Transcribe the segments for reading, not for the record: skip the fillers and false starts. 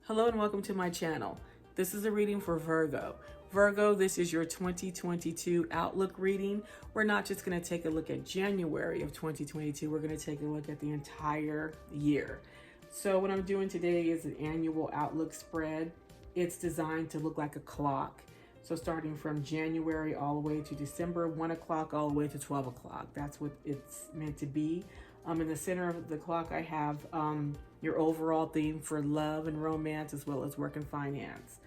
Hello and welcome to my channel. This is a reading for Virgo. Virgo, this is your 2022 Outlook reading. We're not just going to take a look at January of 2022, we're going to take a look at the entire year. So what I'm doing today is an annual Outlook spread. It's designed to look like a clock. So starting from January all the way to December, 1 o'clock all the way to 12 o'clock. That's what it's meant to be. In the center of the clock, I have your overall theme for love and romance, as well as work and finance.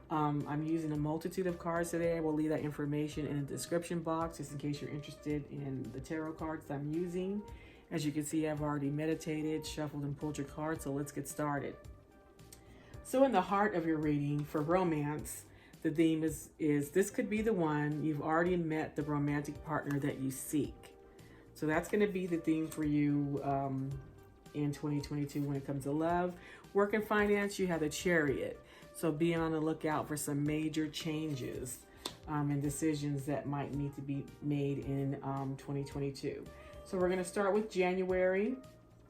I'm using a multitude of cards today. I will leave that information in the description box, just in case you're interested in the tarot cards I'm using. As you can see, I've already meditated, shuffled, and pulled your cards, so let's get started. So in the heart of your reading for romance, the theme is this could be the one. You've already met the romantic partner that you seek. So that's going to be the theme for you in 2022 when it comes to love. Work and finance, you have the Chariot. So be on the lookout for some major changes and decisions that might need to be made in 2022. So we're going to start with January.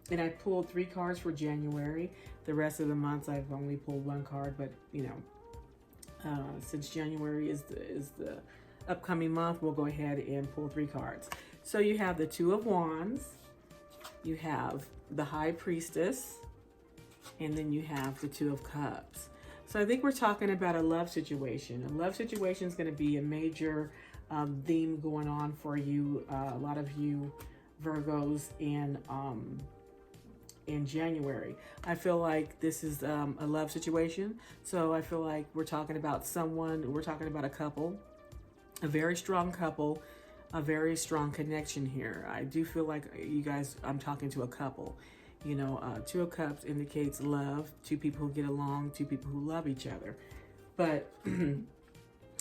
And I pulled 3 cards for January. The rest of the months I've only pulled 1 card, but you know, since January is the upcoming month, we'll go ahead and pull 3 cards. So you have the Two of Wands, you have the High Priestess, and then you have the Two of Cups. So I think we're talking about a love situation. A love situation is going to be a major theme going on for you, a lot of you Virgos in January. I feel like this is a love situation. So I feel like we're talking about someone, we're talking about a couple, a very strong couple, a very strong connection here. I do feel like you guys, I'm talking to a couple. You know, Two of Cups indicates love, 2 people who get along, 2 people who love each other. But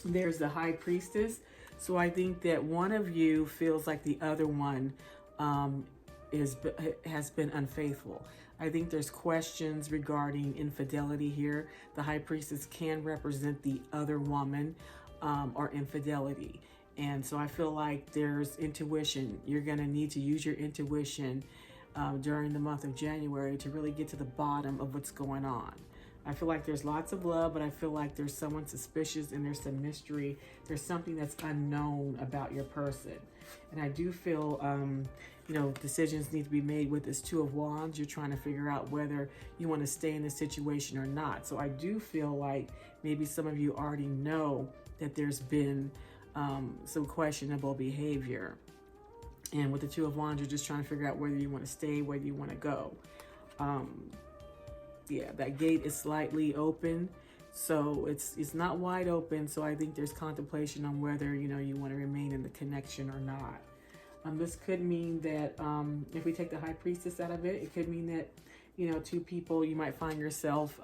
there's the High Priestess. So I think that one of you feels like the other one has been unfaithful. I think there's questions regarding infidelity here. The High Priestess can represent the other woman or infidelity. And so I feel like there's intuition. You're going to need to use your intuition during the month of January to really get to the bottom of what's going on. I feel like there's lots of love, but I feel like there's someone suspicious and there's some mystery. There's something that's unknown about your person. And I do feel, you know, decisions need to be made with this Two of Wands. You're trying to figure out whether you want to stay in this situation or not. So I do feel like maybe some of you already know that there's been some questionable behavior. And with the Two of Wands, you're just trying to figure out whether you want to stay, whether you want to go. Yeah, that gate is slightly open, so it's not wide open. So I think there's contemplation on whether, you know, you want to remain in the connection or not. This could mean that if we take the High Priestess out of it, it could mean that, you know, 2 people, you might find yourself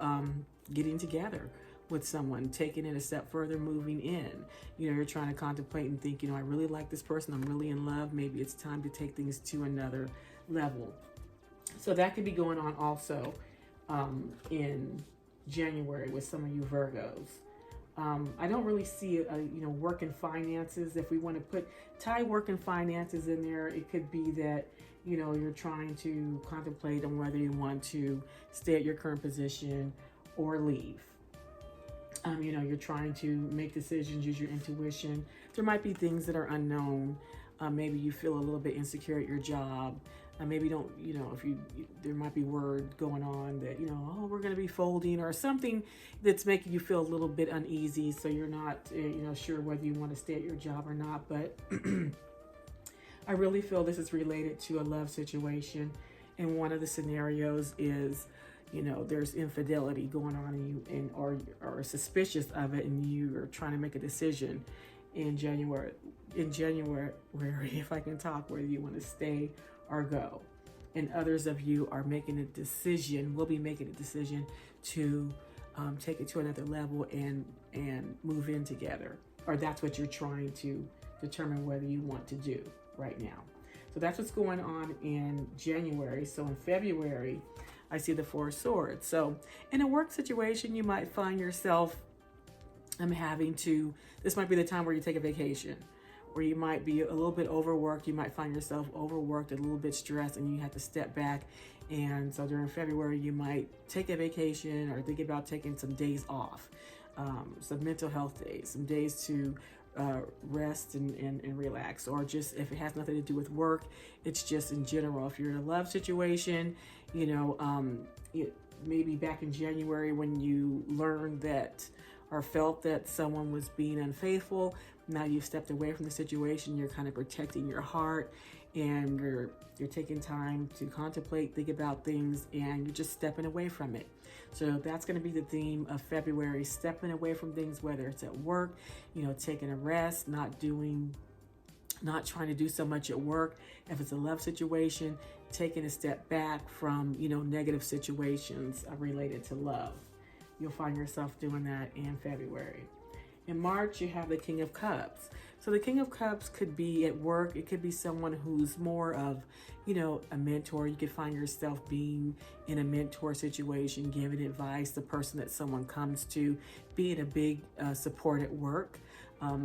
getting together with someone, taking it a step further, moving in. You know, you're trying to contemplate and think, you know, I really like this person, I'm really in love, maybe it's time to take things to another level. So that could be going on also in January with some of you Virgos. I don't really see you know, work and finances. If we want to tie work and finances in there, it could be that, you know, you're trying to contemplate on whether you want to stay at your current position or leave. You know, you're trying to make decisions, use your intuition. There might be things that are unknown. Maybe you feel a little bit insecure at your job. Maybe don't, you know, there might be word going on that, you know, oh, we're going to be folding or something that's making you feel a little bit uneasy. So you're not, you know, sure whether you want to stay at your job or not. But I really feel this is related to a love situation. And one of the scenarios is, you know, there's infidelity going on and you or suspicious of it, and you are trying to make a decision in January, if I can talk, whether you want to stay or go. And others of you are making a decision, will be making a decision to take it to another level and move in together. Or that's what you're trying to determine whether you want to do right now. So that's what's going on in January. So in February, I see the Four of Swords. So in a work situation, you might find yourself this might be the time where you take a vacation, or you might be a little bit overworked. You might find yourself overworked, a little bit stressed, and you have to step back. And so during February, you might take a vacation or think about taking some days off, some mental health days, some days to rest and relax. Or just if it has nothing to do with work, it's just in general. If you're in a love situation, maybe back in January when you learned that or felt that someone was being unfaithful, now you've stepped away from the situation, you're kind of protecting your heart, and you're taking time to contemplate, think about things, and you're just stepping away from it. So that's going to be the theme of February, stepping away from things, whether it's at work, taking a rest, not trying to do so much at work. If it's a love situation, taking a step back from, negative situations related to love. You'll find yourself doing that in February. In March, you have the King of Cups. So the King of Cups could be at work. It could be someone who's more of, a mentor. You could find yourself being in a mentor situation, giving advice, the person that someone comes to, being a big support at work.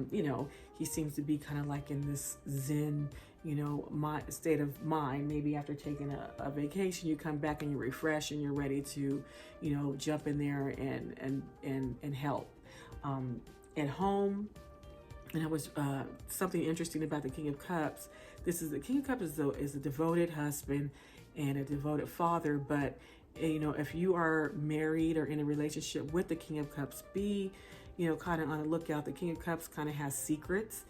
He seems to be kind of like in this Zen, state of mind. Maybe after taking a vacation, you come back and you refresh and you're ready to, jump in there and help. At home, and it was something interesting about the King of Cups. The King of Cups is a devoted husband and a devoted father. But if you are married or in a relationship with the King of Cups, be kind of on the lookout. The King of Cups kind of has secrets.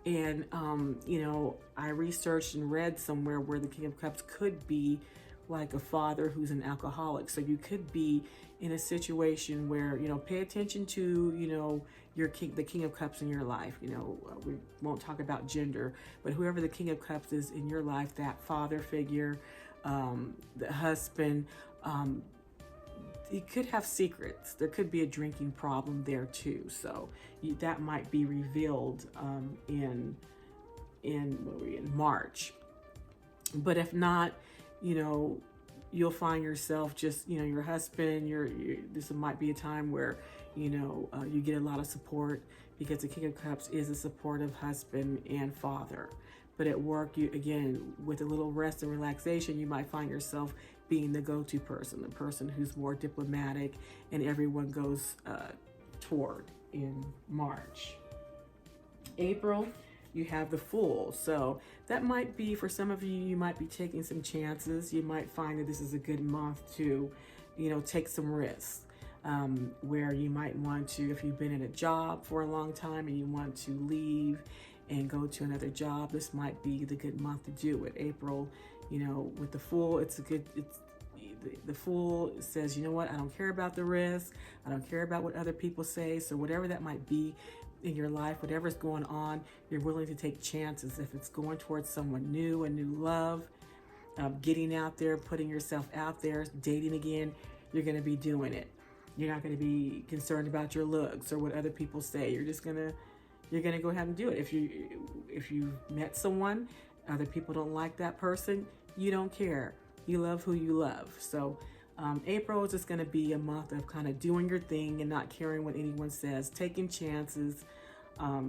And, I researched and read somewhere where the King of Cups could be like a father who's an alcoholic. So you could be in a situation where, pay attention to, the King of Cups in your life. We won't talk about gender, but whoever the King of Cups is in your life, that father figure, the husband, he could have secrets. There could be a drinking problem there too. So that might be revealed in March. But if not, you'll find yourself just, your husband, this might be a time where, you get a lot of support, because the King of Cups is a supportive husband and father. But at work, again, with a little rest and relaxation, you might find yourself being the go-to person, the person who's more diplomatic and everyone goes toward in March. April, you have the Fool. So that might be, for some of you, you might be taking some chances. You might find that this is a good month to, take some risks. Where you might want to, if you've been in a job for a long time and you want to leave and go to another job, this might be the good month to do it. April, with the Fool, the Fool says, what, I don't care about the risk. I don't care about what other people say. So whatever that might be in your life, whatever's going on, you're willing to take chances. If it's going towards someone new, a new love, getting out there, putting yourself out there, dating again, you're going to be doing it. You're not going to be concerned about your looks or what other people say. You're going to go ahead and do it. If you met someone, other people don't like that person, you don't care. You love who you love. So April is just going to be a month of kind of doing your thing and not caring what anyone says, taking chances,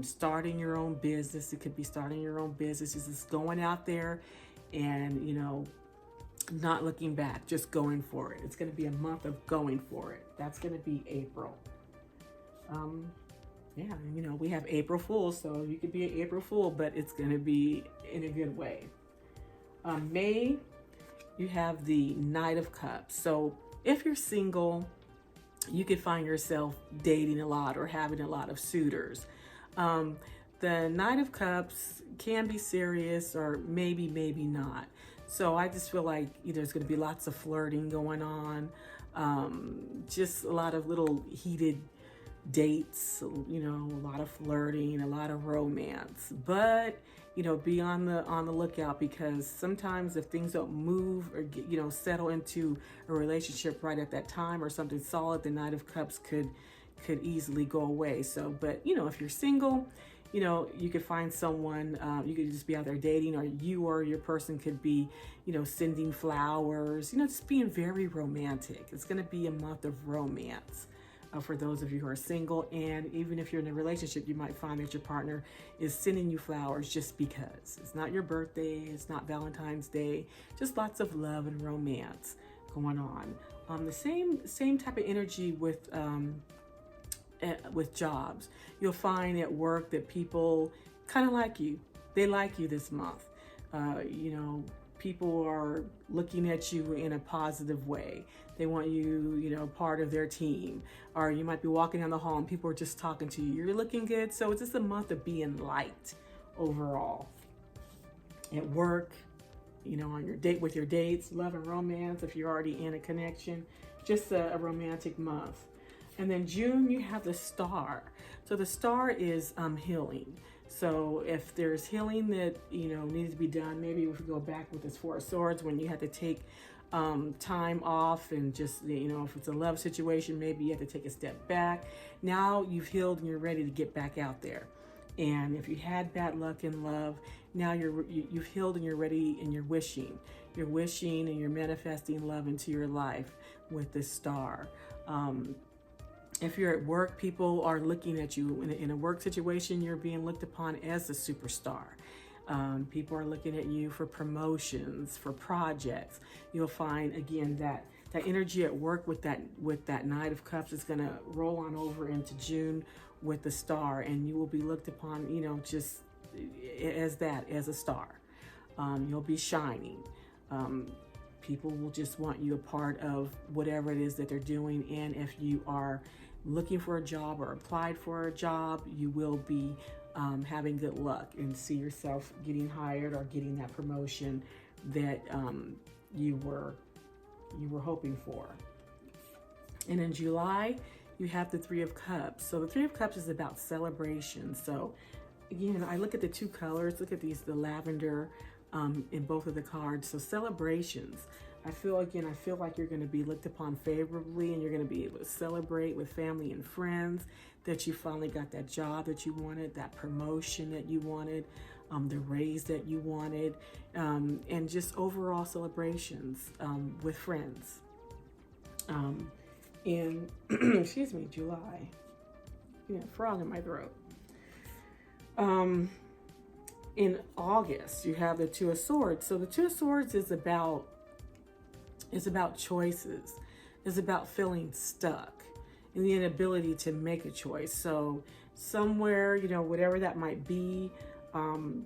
starting your own business. It could be starting your own business, just going out there and, not looking back, just going for it. It's going to be a month of going for it. That's going to be April. We have April Fools, so you could be an April Fool, but it's going to be in a good way. May, you have the Knight of Cups. So if you're single, you could find yourself dating a lot or having a lot of suitors. The Knight of Cups can be serious or maybe not. So I just feel like there's going to be lots of flirting going on, just a lot of little heated dates, a lot of flirting, a lot of romance. But be on the lookout, because sometimes if things don't move or settle into a relationship right at that time or something solid, the Knight of Cups could easily go away. So, but if you're single, you could find someone, you could just be out there dating, or you or your person could be, sending flowers, just being very romantic. It's going to be a month of romance. for those of you who are single. And even if you're in a relationship, you might find that your partner is sending you flowers just because. It's not your birthday, it's not Valentine's Day, just lots of love and romance going on. The same type of energy with jobs. You'll find at work that people kind of like you. They like you this month. You know, people are looking at you in a positive way. They want you, you know, part of their team. Or you might be walking down the hall and people are just talking to you. You're looking good. So it's just a month of being liked overall. At work, you know, on your date with your dates, love and romance, if you're already in a connection, just a romantic month. And then June, you have the star. So the star is healing. So if there's healing that, you know, needs to be done, maybe if we go back with this Four of Swords, when you had to take time off and just, you know, if it's a love situation, maybe you have to take a step back. Now you've healed and you're ready to get back out there. And if you had bad luck in love, now you've healed and you're ready and you're wishing and you're manifesting love into your life with this star. If you're at work, people are looking at you in a work situation. You're being looked upon as a superstar. People are looking at you for promotions, for projects. You'll find again that energy at work with that Knight of Cups is going to roll on over into June with the star, and you will be looked upon, you know, just as a star. You'll be shining. People will just want you a part of whatever it is that they're doing. And if you are looking for a job or applied for a job, you will be having good luck and see yourself getting hired or getting that promotion that you were hoping for. And in July, you have the Three of Cups. So the Three of Cups is about celebration. So again, I look at the two colors, look at the lavender in both of the cards. So celebrations. I feel like you're going to be looked upon favorably, and you're going to be able to celebrate with family and friends that you finally got that job that you wanted, that promotion that you wanted, the raise that you wanted, and just overall celebrations with friends. In excuse me, July. Yeah, frog in my throat. In August, you have the Two of Swords. So the Two of Swords is about choices. It's about feeling stuck and the inability to make a choice. So somewhere, you know, whatever that might be, you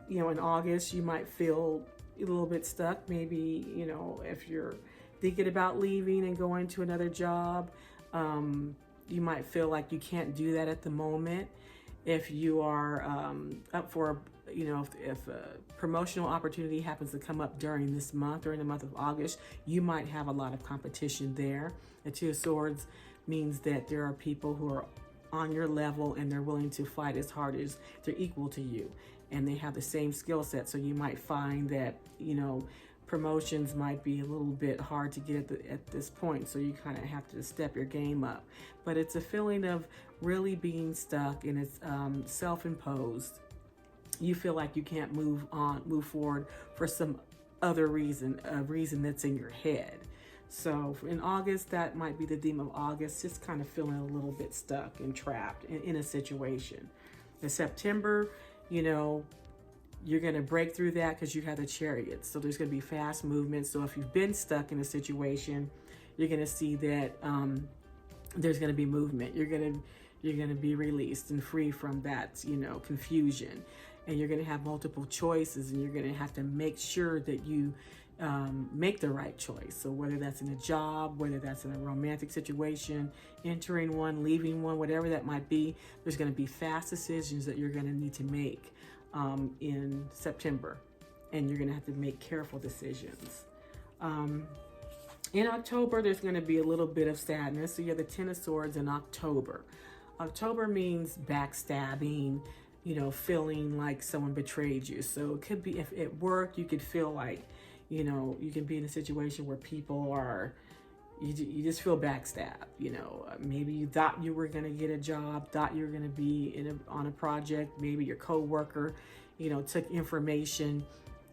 know, in August, you might feel a little bit stuck. Maybe, you know, if you're thinking about leaving and going to another job, you might feel like you can't do that at the moment. If you are up for, you know, if a promotional opportunity happens to come up during this month, during the month of August, you might have a lot of competition there. The Two of Swords means that there are people who are on your level and they're willing to fight as hard as they're equal to you, and they have the same skill set. So you might find that, you know, promotions might be a little bit hard to get at this point, so you kind of have to step your game up. But it's a feeling of really being stuck, and it's self-imposed. You feel like you can't move forward for some other reason, a reason that's in your head. So in August, that might be the theme of August, just kind of feeling a little bit stuck and trapped in a situation. In September, you know, you're going to break through that because you have the Chariot. So there's going to be fast movement. So if you've been stuck in a situation, you're going to see that there's going to be movement. You're going to be released and free from that, you know, confusion. And you're going to have multiple choices, and you're going to have to make sure that you make the right choice. So whether that's in a job, whether that's in a romantic situation, entering one, leaving one, whatever that might be, there's going to be fast decisions that you're going to need to make in September, and you're going to have to make careful decisions. In October, there's going to be a little bit of sadness. So you have the Ten of Swords in October. October means backstabbing, you know, feeling like someone betrayed you. So it could be, if at work, you could feel like, you know, you can be in a situation where people are, you just feel backstabbed. You know, maybe you thought you were going to get a job, thought you were going to be on a project. Maybe your coworker, you know, took information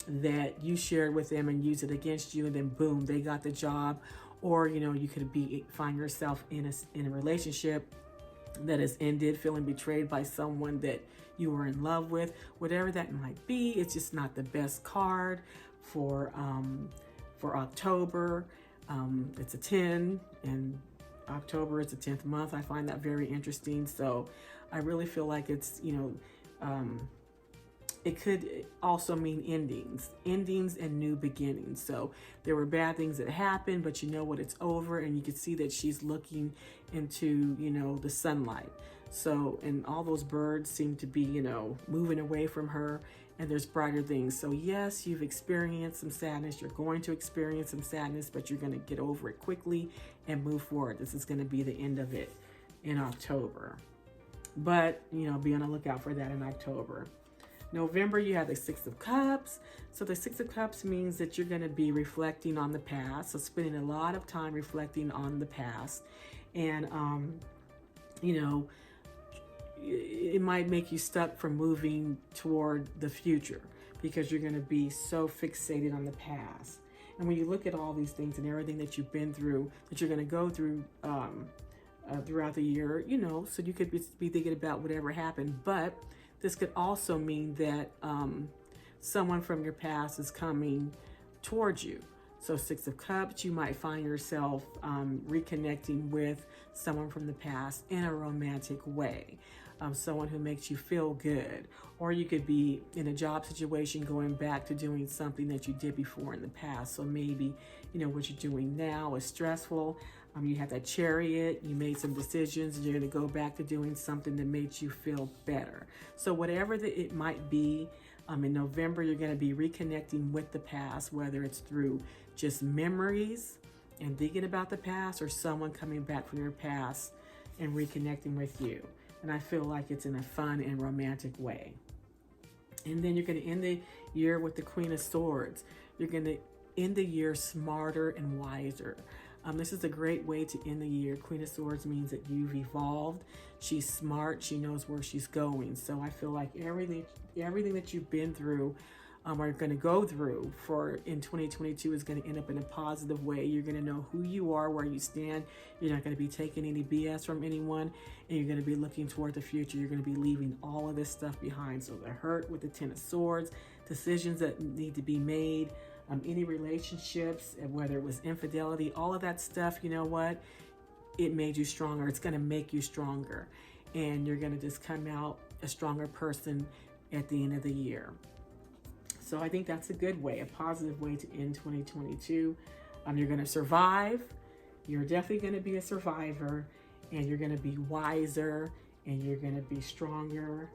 that you shared with them and used it against you, and then boom, they got the job. or, you know, you could find yourself in a relationship that has ended, feeling betrayed by someone that you were in love with. Whatever that might be, it's just not the best card for October. It's a 10, and October is the 10th month. I find that very interesting. So I really feel like it's, you know, it could also mean endings and new beginnings. So there were bad things that happened, but you know what, it's over, and you can see that she's looking into, you know, the sunlight. So, and all those birds seem to be, you know, moving away from her, and there's brighter things. So yes, you've experienced some sadness. You're going to experience some sadness, but you're going to get over it quickly and move forward. This is going to be the end of it in October. But, you know, be on the lookout for that in October. November, you have the Six of Cups. So the Six of Cups means that you're going to be reflecting on the past. So spending a lot of time reflecting on the past. And, you know, it might make you stuck from moving toward the future because you're going to be so fixated on the past. And when you look at all these things and everything that you've been through, that you're going to go through throughout the year, you know, so you could be thinking about whatever happened. But this could also mean that someone from your past is coming towards you. So Six of Cups, you might find yourself reconnecting with someone from the past in a romantic way. Someone who makes you feel good. Or you could be in a job situation going back to doing something that you did before in the past. So maybe, you know, what you're doing now is stressful. You had that Chariot, you made some decisions, and you're going to go back to doing something that made you feel better. So whatever it might be, in November, you're going to be reconnecting with the past, whether it's through just memories and thinking about the past, or someone coming back from your past and reconnecting with you. And I feel like it's in a fun and romantic way. And then you're going to end the year with the Queen of Swords. You're going to end the year smarter and wiser. This is a great way to end the year. Queen of Swords means that you've evolved. She's smart. She knows where she's going. So I feel like everything that you've been through are going to go through in 2022 is going to end up in a positive way. You're going to know who you are, where you stand. You're not going to be taking any BS from anyone, and you're going to be looking toward the future. You're going to be leaving all of this stuff behind. So the hurt with the Ten of Swords, decisions that need to be made, any relationships, whether it was infidelity, all of that stuff, you know what? It made you stronger. It's going to make you stronger. And you're going to just come out a stronger person at the end of the year. So I think that's a good way, a positive way to end 2022. You're going to survive. You're definitely going to be a survivor, and you're going to be wiser, and you're going to be stronger,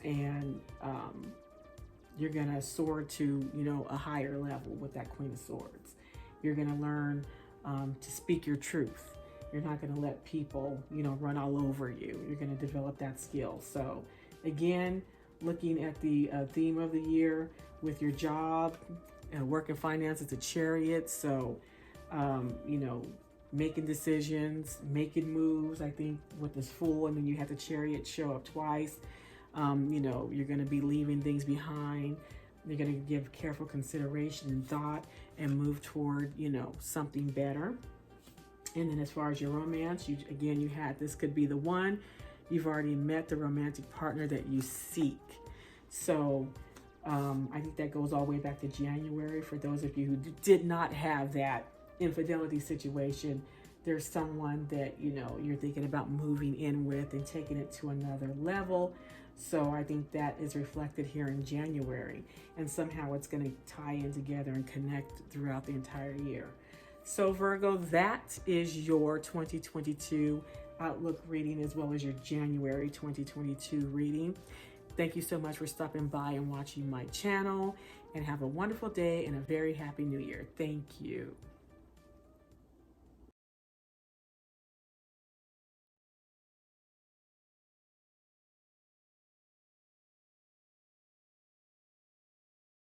and you're going to soar to, you know, a higher level with that Queen of Swords. You're going to learn to speak your truth. You're not going to let people, you know, run all over you. You're going to develop that skill. So again, looking at the theme of the year with your job, work and finance, it's a Chariot. So, you know, making decisions, making moves, I think with this Fool, and then you have the Chariot show up twice. You know, you're going to be leaving things behind. You're going to give careful consideration and thought and move toward, you know, something better. And then as far as your romance, you had, this could be the one. You've already met the romantic partner that you seek. So I think that goes all the way back to January. For those of you who did not have that infidelity situation, there's someone that, you know, you're thinking about moving in with and taking it to another level. So I think that is reflected here in January, and somehow it's going to tie in together and connect throughout the entire year. So Virgo, that is your 2022 outlook reading, as well as your January 2022 reading. Thank you so much for stopping by and watching my channel, and have a wonderful day and a very happy new year. Thank you.